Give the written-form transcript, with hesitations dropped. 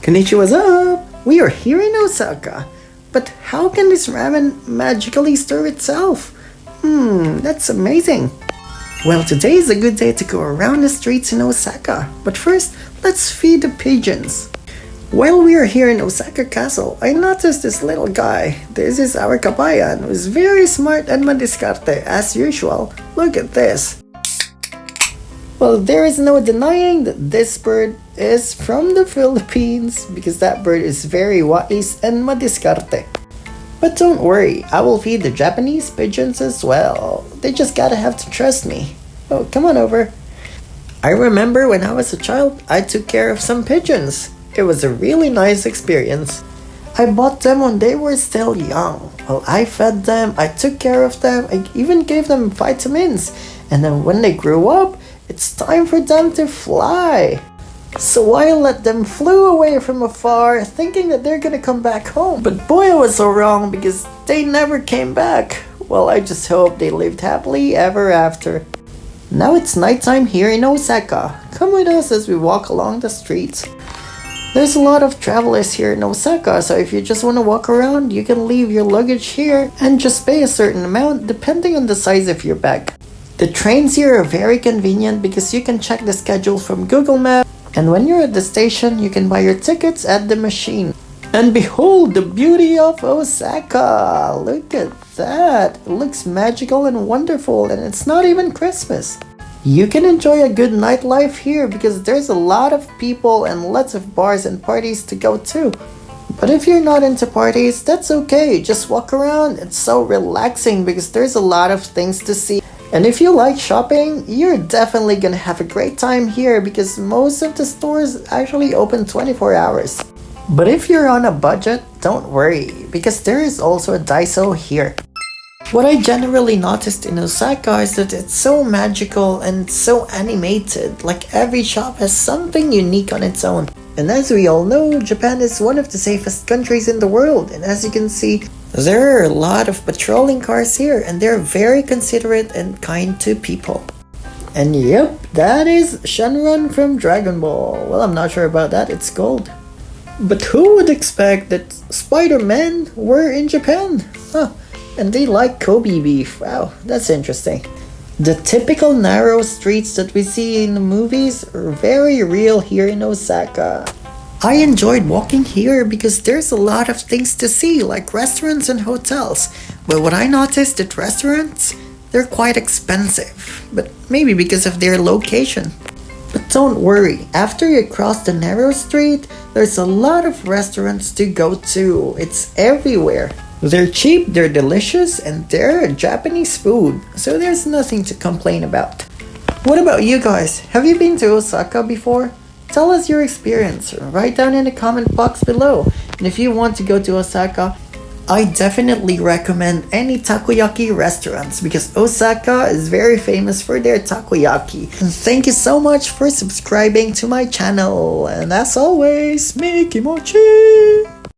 Konnichiwa, what's up? We are here in Osaka. But how can this ramen magically stir itself? That's amazing. Well, today is a good day to go around the streets in Osaka. But first, let's feed the pigeons. While we are here in Osaka Castle, I noticed this little guy. This is our kabayan, who is very smart and madiskarte as usual. Look at this. Well, there is no denying that this bird is from the Philippines because that bird is very wise and madiskarte. But don't worry, I will feed the Japanese pigeons as well. They just gotta have to trust me. Oh, come on over. I remember when I was a child, I took care of some pigeons. It was a really nice experience. I bought them when they were still young. Well, I fed them, I took care of them, I even gave them vitamins. And then when they grew up, it's time for them to fly. So I let them flew away from afar, thinking that they're gonna come back home. But boy, I was so wrong because they never came back. Well, I just hope they lived happily ever after. Now it's nighttime here in Osaka. Come with us as we walk along the streets. There's a lot of travelers here in Osaka, so if you just want to walk around, you can leave your luggage here and just pay a certain amount depending on the size of your bag. The trains here are very convenient because you can check the schedule from Google Maps, and when you're at the station, you can buy your tickets at the machine. And behold the beauty of Osaka! Look at that! It looks magical and wonderful, and it's not even Christmas. You can enjoy a good nightlife here because there's a lot of people and lots of bars and parties to go to. But if you're not into parties, that's okay. Just walk around. It's so relaxing because there's a lot of things to see. And if you like shopping, you're definitely gonna have a great time here because most of the stores actually open 24 hours. But if you're on a budget, don't worry because there is also a Daiso here. What I generally noticed in Osaka is that it's so magical and so animated, like every shop has something unique on its own. And as we all know, Japan is one of the safest countries in the world, and as you can see, there are a lot of patrolling cars here and they're very considerate and kind to people. And yep, that is Shenron from Dragon Ball. Well, I'm not sure about that, it's gold. But who would expect that Spider-Man were in Japan? And they like Kobe beef. Wow, that's interesting. The typical narrow streets that we see in the movies are very real here in Osaka. I enjoyed walking here because there's a lot of things to see, like restaurants and hotels. But what I noticed at restaurants, they're quite expensive. But maybe because of their location. But don't worry, after you cross the narrow street, there's a lot of restaurants to go to. It's everywhere. They're cheap, they're delicious, and they're Japanese food, so there's nothing to complain about. What about you guys? Have you been to Osaka before? Tell us your experience, or write down in the comment box below. And if you want to go to Osaka, I definitely recommend any takoyaki restaurants because Osaka is very famous for their takoyaki. And thank you so much for subscribing to my channel. And as always, MIKIMOCHI!